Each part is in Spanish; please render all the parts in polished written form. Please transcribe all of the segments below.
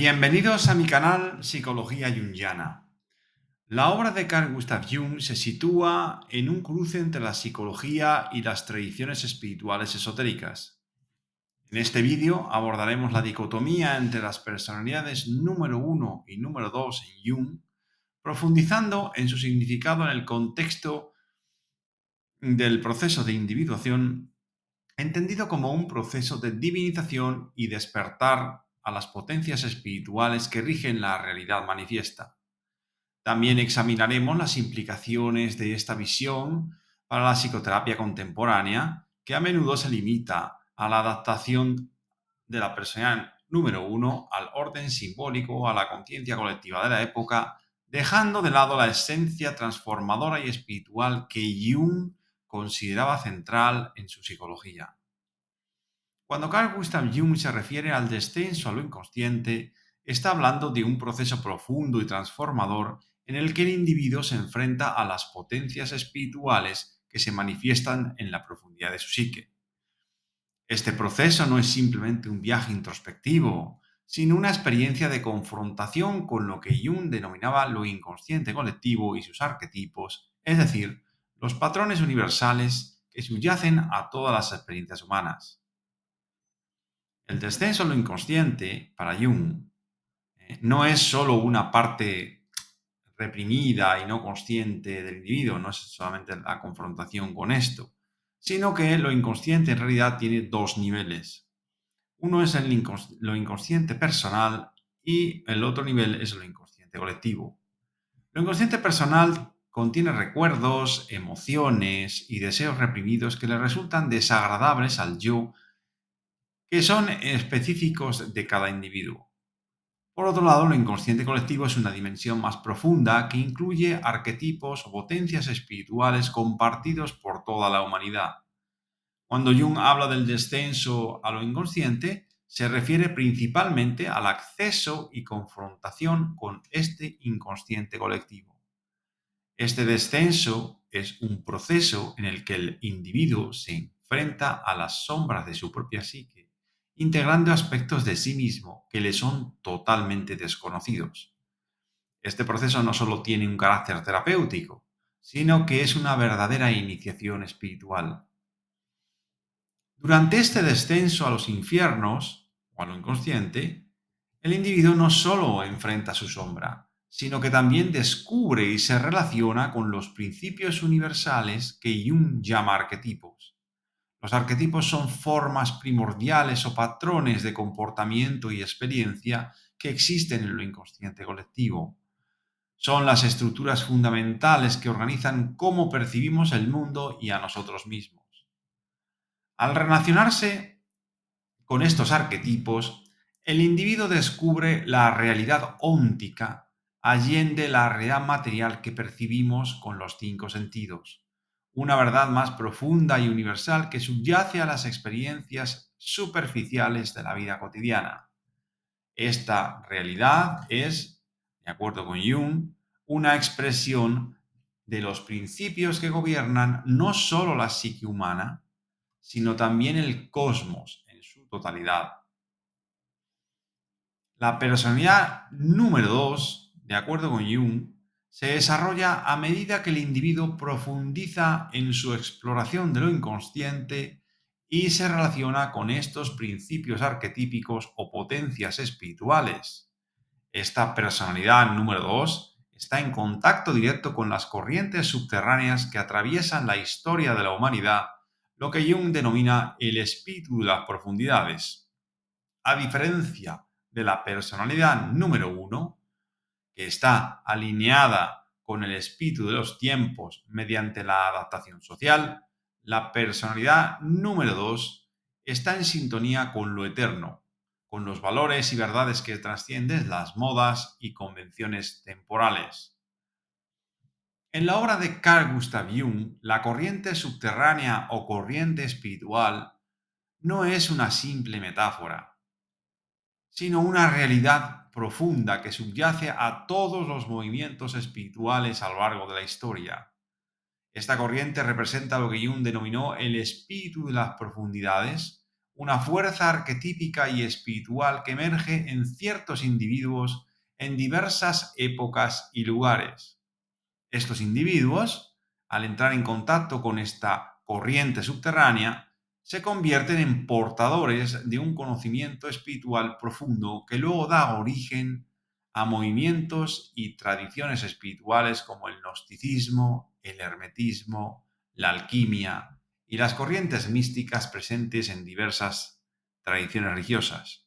Bienvenidos a mi canal Psicología Jungiana. La obra de Carl Gustav Jung se sitúa en un cruce entre la psicología y las tradiciones espirituales esotéricas. En este vídeo abordaremos la dicotomía entre las personalidades número 1 y número 2 en Jung, profundizando en su significado en el contexto del proceso de individuación, entendido como un proceso de divinización y despertar a las potencias espirituales que rigen la realidad manifiesta. También examinaremos las implicaciones de esta visión para la psicoterapia contemporánea, que a menudo se limita a la adaptación de la personalidad número 1 al orden simbólico o a la conciencia colectiva de la época, dejando de lado la esencia transformadora y espiritual que Jung consideraba central en su psicología. Cuando Carl Gustav Jung se refiere al descenso a lo inconsciente, está hablando de un proceso profundo y transformador en el que el individuo se enfrenta a las potencias espirituales que se manifiestan en la profundidad de su psique. Este proceso no es simplemente un viaje introspectivo, sino una experiencia de confrontación con lo que Jung denominaba lo inconsciente colectivo y sus arquetipos, es decir, los patrones universales que subyacen a todas las experiencias humanas. El descenso a lo inconsciente, para Jung, no es solo una parte reprimida y no consciente del individuo, no es solamente la confrontación con esto, sino que lo inconsciente en realidad tiene dos niveles. Uno es lo inconsciente personal y el otro nivel es lo inconsciente colectivo. Lo inconsciente personal contiene recuerdos, emociones y deseos reprimidos que le resultan desagradables al yo, que son específicos de cada individuo. Por otro lado, lo inconsciente colectivo es una dimensión más profunda que incluye arquetipos o potencias espirituales compartidos por toda la humanidad. Cuando Jung habla del descenso a lo inconsciente, se refiere principalmente al acceso y confrontación con este inconsciente colectivo. Este descenso es un proceso en el que el individuo se enfrenta a las sombras de su propia psique, integrando aspectos de sí mismo que le son totalmente desconocidos. Este proceso no solo tiene un carácter terapéutico, sino que es una verdadera iniciación espiritual. Durante este descenso a los infiernos, o a lo inconsciente, el individuo no solo enfrenta su sombra, sino que también descubre y se relaciona con los principios universales que Jung llama arquetipos. Los arquetipos son formas primordiales o patrones de comportamiento y experiencia que existen en lo inconsciente colectivo. Son las estructuras fundamentales que organizan cómo percibimos el mundo y a nosotros mismos. Al relacionarse con estos arquetipos, el individuo descubre la realidad óntica allende la realidad material que percibimos con los cinco sentidos, una verdad más profunda y universal que subyace a las experiencias superficiales de la vida cotidiana. Esta realidad es, de acuerdo con Jung, una expresión de los principios que gobiernan no solo la psique humana, sino también el cosmos en su totalidad. La personalidad número 2, de acuerdo con Jung, se desarrolla a medida que el individuo profundiza en su exploración de lo inconsciente y se relaciona con estos principios arquetípicos o potencias espirituales. Esta personalidad número 2 está en contacto directo con las corrientes subterráneas que atraviesan la historia de la humanidad, lo que Jung denomina el espíritu de las profundidades. A diferencia de la personalidad número 1, que está alineada con el espíritu de los tiempos mediante la adaptación social, la personalidad número 2 está en sintonía con lo eterno, con los valores y verdades que trascienden las modas y convenciones temporales. En la obra de Carl Gustav Jung, la corriente subterránea o corriente espiritual no es una simple metáfora, sino una realidad profunda que subyace a todos los movimientos espirituales a lo largo de la historia. Esta corriente representa lo que Jung denominó el espíritu de las profundidades, una fuerza arquetípica y espiritual que emerge en ciertos individuos en diversas épocas y lugares. Estos individuos, al entrar en contacto con esta corriente subterránea, se convierten en portadores de un conocimiento espiritual profundo que luego da origen a movimientos y tradiciones espirituales como el gnosticismo, el hermetismo, la alquimia y las corrientes místicas presentes en diversas tradiciones religiosas.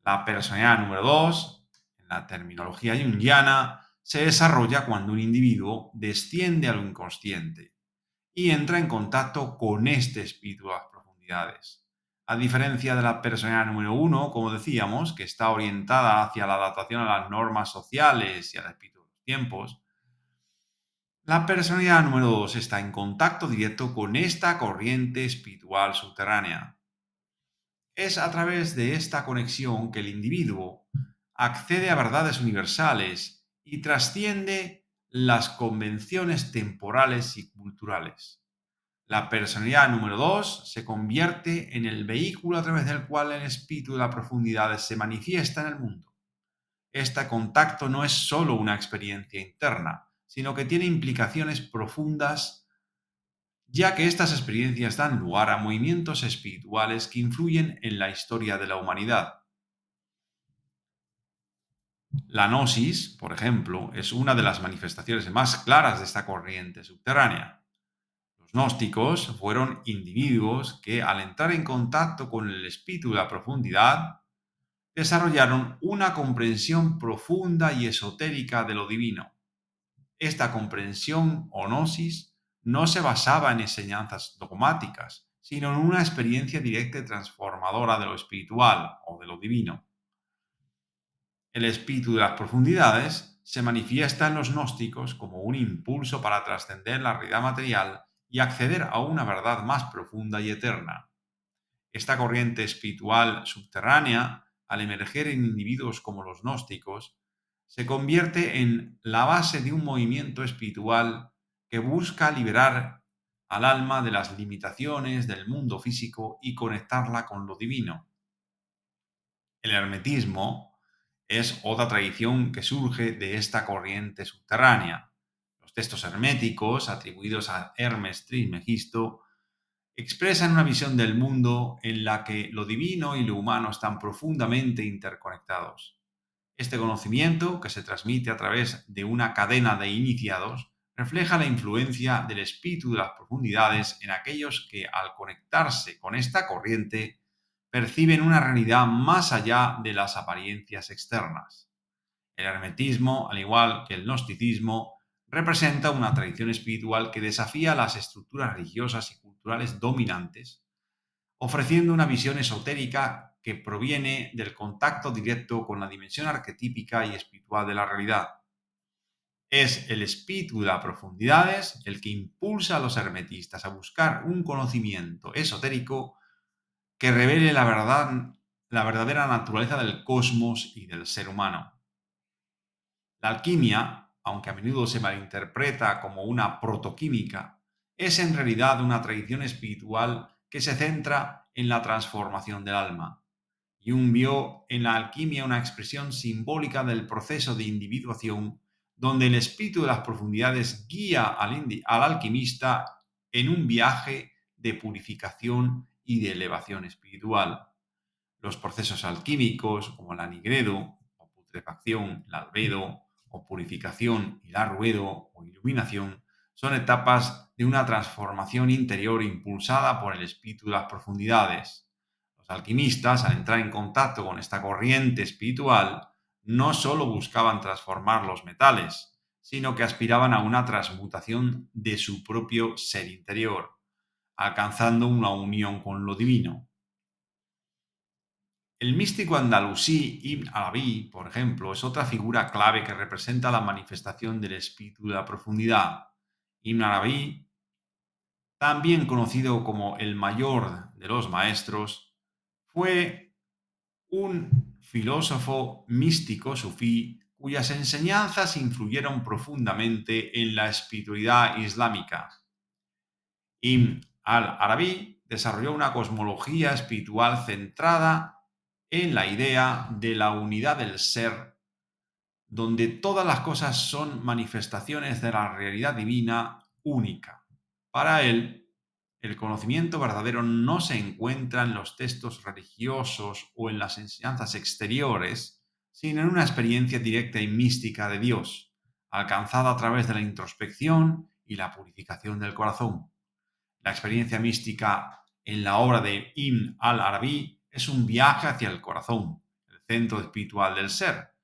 La personalidad número 2, en la terminología junguiana, se desarrolla cuando un individuo desciende a lo inconsciente y entra en contacto con este espíritu a las profundidades. A diferencia de la personalidad número 1, como decíamos, que está orientada hacia la adaptación a las normas sociales y al espíritu de los tiempos, la personalidad número 2 está en contacto directo con esta corriente espiritual subterránea. Es a través de esta conexión que el individuo accede a verdades universales y trasciende las convenciones temporales y culturales. La personalidad número 2 se convierte en el vehículo a través del cual el espíritu de la profundidad se manifiesta en el mundo. Este contacto no es solo una experiencia interna, sino que tiene implicaciones profundas, ya que estas experiencias dan lugar a movimientos espirituales que influyen en la historia de la humanidad. La gnosis, por ejemplo, es una de las manifestaciones más claras de esta corriente subterránea. Los gnósticos fueron individuos que, al entrar en contacto con el espíritu de la profundidad, desarrollaron una comprensión profunda y esotérica de lo divino. Esta comprensión o gnosis no se basaba en enseñanzas dogmáticas, sino en una experiencia directa y transformadora de lo espiritual o de lo divino. El espíritu de las profundidades se manifiesta en los gnósticos como un impulso para trascender la realidad material y acceder a una verdad más profunda y eterna. Esta corriente espiritual subterránea, al emerger en individuos como los gnósticos, se convierte en la base de un movimiento espiritual que busca liberar al alma de las limitaciones del mundo físico y conectarla con lo divino. El hermetismo es otra tradición que surge de esta corriente subterránea. Los textos herméticos, atribuidos a Hermes Trismegisto, expresan una visión del mundo en la que lo divino y lo humano están profundamente interconectados. Este conocimiento, que se transmite a través de una cadena de iniciados, refleja la influencia del espíritu de las profundidades en aquellos que, al conectarse con esta corriente, perciben una realidad más allá de las apariencias externas. El hermetismo, al igual que el gnosticismo, representa una tradición espiritual que desafía las estructuras religiosas y culturales dominantes, ofreciendo una visión esotérica que proviene del contacto directo con la dimensión arquetípica y espiritual de la realidad. Es el espíritu de las profundidades el que impulsa a los hermetistas a buscar un conocimiento esotérico que revele la verdadera naturaleza del cosmos y del ser humano. La alquimia, aunque a menudo se malinterpreta como una protoquímica, es en realidad una tradición espiritual que se centra en la transformación del alma. Jung vio en la alquimia una expresión simbólica del proceso de individuación, donde el espíritu de las profundidades guía al alquimista en un viaje de purificación y de elevación espiritual. Los procesos alquímicos, como el anhidro, o putrefacción, el albedo, o purificación y el arruedo, o iluminación, son etapas de una transformación interior impulsada por el espíritu de las profundidades. Los alquimistas, al entrar en contacto con esta corriente espiritual, no solo buscaban transformar los metales, sino que aspiraban a una transmutación de su propio ser interior, alcanzando una unión con lo divino. El místico andalusí Ibn Arabi, por ejemplo, es otra figura clave que representa la manifestación del espíritu de la profundidad. Ibn Arabi, también conocido como el mayor de los maestros, fue un filósofo místico sufí cuyas enseñanzas influyeron profundamente en la espiritualidad islámica. Ibn al-Arabi desarrolló una cosmología espiritual centrada en la idea de la unidad del ser, donde todas las cosas son manifestaciones de la realidad divina única. Para él, el conocimiento verdadero no se encuentra en los textos religiosos o en las enseñanzas exteriores, sino en una experiencia directa y mística de Dios, alcanzada a través de la introspección y la purificación del corazón. La experiencia mística en la obra de Ibn al-Arabi es un viaje hacia el corazón, el centro espiritual del ser,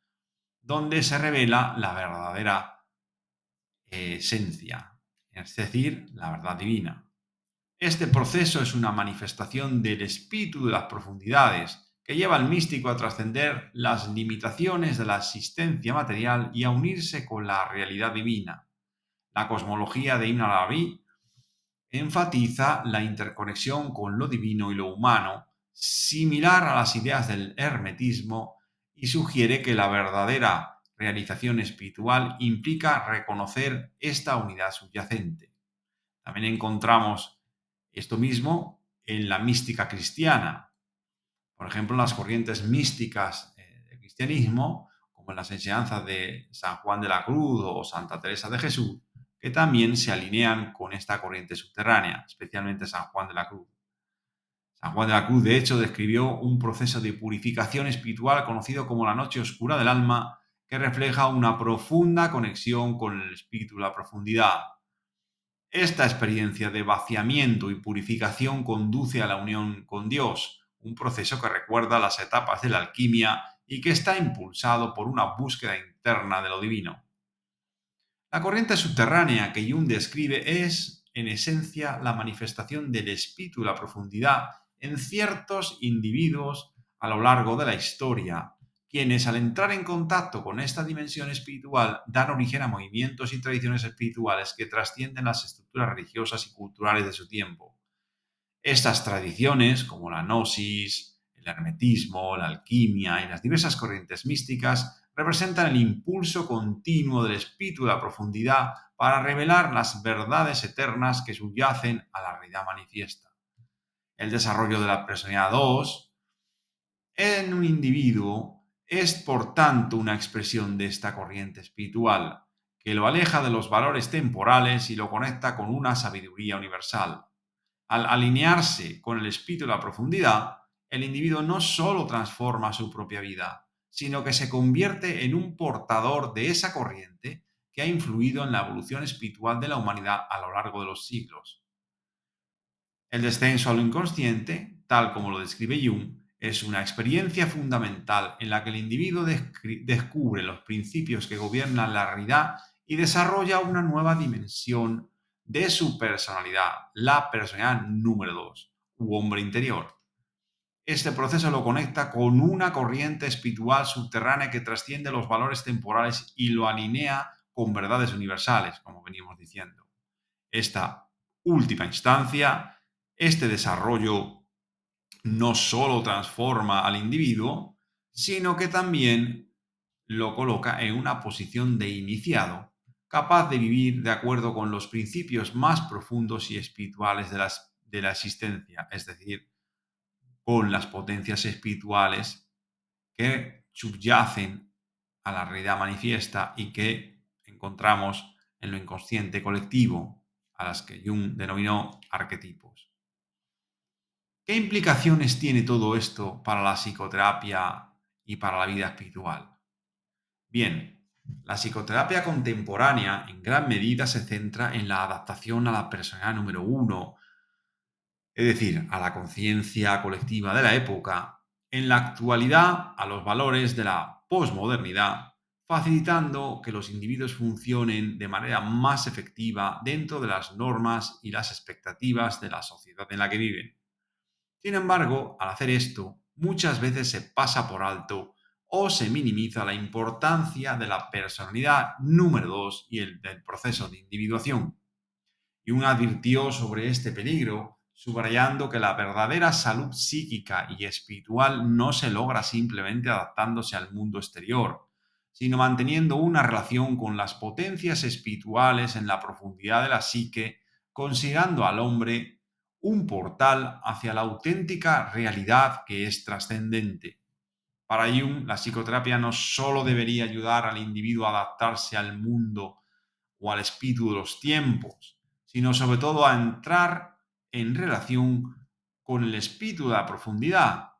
donde se revela la verdadera esencia, es decir, la verdad divina. Este proceso es una manifestación del espíritu de las profundidades que lleva al místico a trascender las limitaciones de la existencia material y a unirse con la realidad divina. La cosmología de Ibn Arabi enfatiza la interconexión con lo divino y lo humano, similar a las ideas del hermetismo, y sugiere que la verdadera realización espiritual implica reconocer esta unidad subyacente. También encontramos esto mismo en la mística cristiana. Por ejemplo, en las corrientes místicas del cristianismo, como en las enseñanzas de San Juan de la Cruz o Santa Teresa de Jesús, que también se alinean con esta corriente subterránea, especialmente San Juan de la Cruz. San Juan de la Cruz, de hecho, describió un proceso de purificación espiritual conocido como la noche oscura del alma, que refleja una profunda conexión con el espíritu de la profundidad. Esta experiencia de vaciamiento y purificación conduce a la unión con Dios, un proceso que recuerda las etapas de la alquimia y que está impulsado por una búsqueda interna de lo divino. La corriente subterránea que Jung describe es, en esencia, la manifestación del espíritu y la profundidad en ciertos individuos a lo largo de la historia, quienes al entrar en contacto con esta dimensión espiritual dan origen a movimientos y tradiciones espirituales que trascienden las estructuras religiosas y culturales de su tiempo. Estas tradiciones, como la gnosis, el hermetismo, la alquimia y las diversas corrientes místicas, representan el impulso continuo del espíritu de la profundidad para revelar las verdades eternas que subyacen a la realidad manifiesta. El desarrollo de la personalidad 2 en un individuo es, por tanto, una expresión de esta corriente espiritual, que lo aleja de los valores temporales y lo conecta con una sabiduría universal. Al alinearse con el espíritu de la profundidad, el individuo no solo transforma su propia vida, sino que se convierte en un portador de esa corriente que ha influido en la evolución espiritual de la humanidad a lo largo de los siglos. El descenso a lo inconsciente, tal como lo describe Jung, es una experiencia fundamental en la que el individuo descubre los principios que gobiernan la realidad y desarrolla una nueva dimensión de su personalidad, la personalidad número 2, u hombre interior. Este proceso lo conecta con una corriente espiritual subterránea que trasciende los valores temporales y lo alinea con verdades universales, como venimos diciendo. Esta última instancia, este desarrollo no solo transforma al individuo, sino que también lo coloca en una posición de iniciado, capaz de vivir de acuerdo con los principios más profundos y espirituales de la existencia, es decir, con las potencias espirituales que subyacen a la realidad manifiesta y que encontramos en lo inconsciente colectivo, a las que Jung denominó arquetipos. ¿Qué implicaciones tiene todo esto para la psicoterapia y para la vida espiritual? Bien, la psicoterapia contemporánea en gran medida se centra en la adaptación a la personalidad número 1, es decir, a la conciencia colectiva de la época, en la actualidad a los valores de la posmodernidad, facilitando que los individuos funcionen de manera más efectiva dentro de las normas y las expectativas de la sociedad en la que viven. Sin embargo, al hacer esto, muchas veces se pasa por alto o se minimiza la importancia de la personalidad número 2 y el del proceso de individuación. Jung advirtió sobre este peligro, subrayando que la verdadera salud psíquica y espiritual no se logra simplemente adaptándose al mundo exterior, sino manteniendo una relación con las potencias espirituales en la profundidad de la psique, considerando al hombre un portal hacia la auténtica realidad que es trascendente. Para Jung, la psicoterapia no solo debería ayudar al individuo a adaptarse al mundo o al espíritu de los tiempos, sino sobre todo a entrar en relación con el espíritu de la profundidad,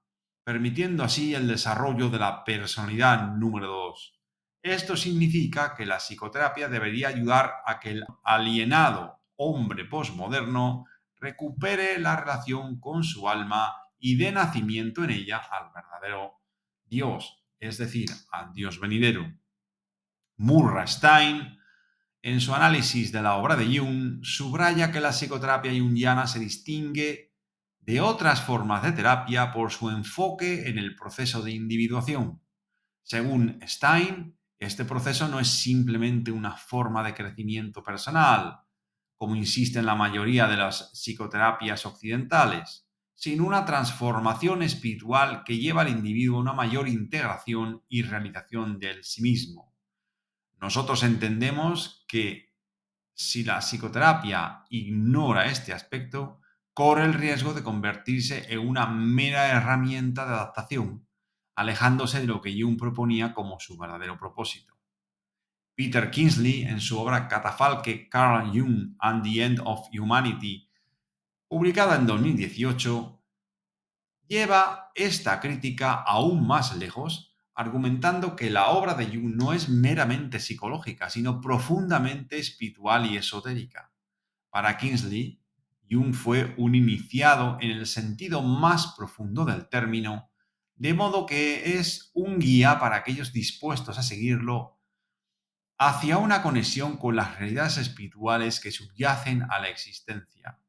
permitiendo así el desarrollo de la personalidad número 2. Esto significa que la psicoterapia debería ayudar a que el alienado hombre posmoderno recupere la relación con su alma y dé nacimiento en ella al verdadero Dios, es decir, al Dios venidero. Murray Stein, en su análisis de la obra de Jung, subraya que la psicoterapia junguiana se distingue de otras formas de terapia por su enfoque en el proceso de individuación. Según Stein, este proceso no es simplemente una forma de crecimiento personal, como insisten la mayoría de las psicoterapias occidentales, sino una transformación espiritual que lleva al individuo a una mayor integración y realización de sí mismo. Nosotros entendemos que si la psicoterapia ignora este aspecto, corre el riesgo de convertirse en una mera herramienta de adaptación, alejándose de lo que Jung proponía como su verdadero propósito. Peter Kingsley, en su obra Catafalque, Carl Jung and the End of Humanity, publicada en 2018, lleva esta crítica aún más lejos, argumentando que la obra de Jung no es meramente psicológica, sino profundamente espiritual y esotérica. Para Kingsley, Jung fue un iniciado en el sentido más profundo del término, de modo que es un guía para aquellos dispuestos a seguirlo hacia una conexión con las realidades espirituales que subyacen a la existencia.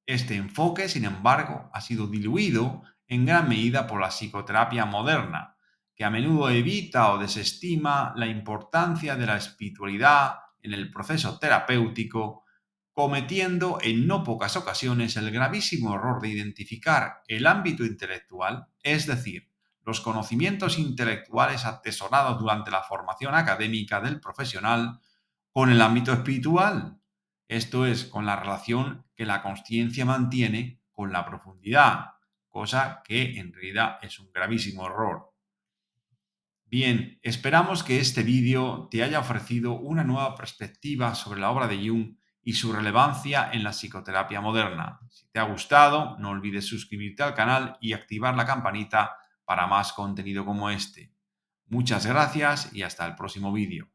Este enfoque, sin embargo, ha sido diluido en gran medida por la psicoterapia moderna, que a menudo evita o desestima la importancia de la espiritualidad en el proceso terapéutico, cometiendo en no pocas ocasiones el gravísimo error de identificar el ámbito intelectual, es decir, los conocimientos intelectuales atesorados durante la formación académica del profesional, con el ámbito espiritual, esto es, con la relación que la consciencia mantiene con la profundidad, cosa que en realidad es un gravísimo error. Bien, esperamos que este vídeo te haya ofrecido una nueva perspectiva sobre la obra de Jung y su relevancia en la psicoterapia moderna. Si te ha gustado, no olvides suscribirte al canal y activar la campanita para más contenido como este. Muchas gracias y hasta el próximo vídeo.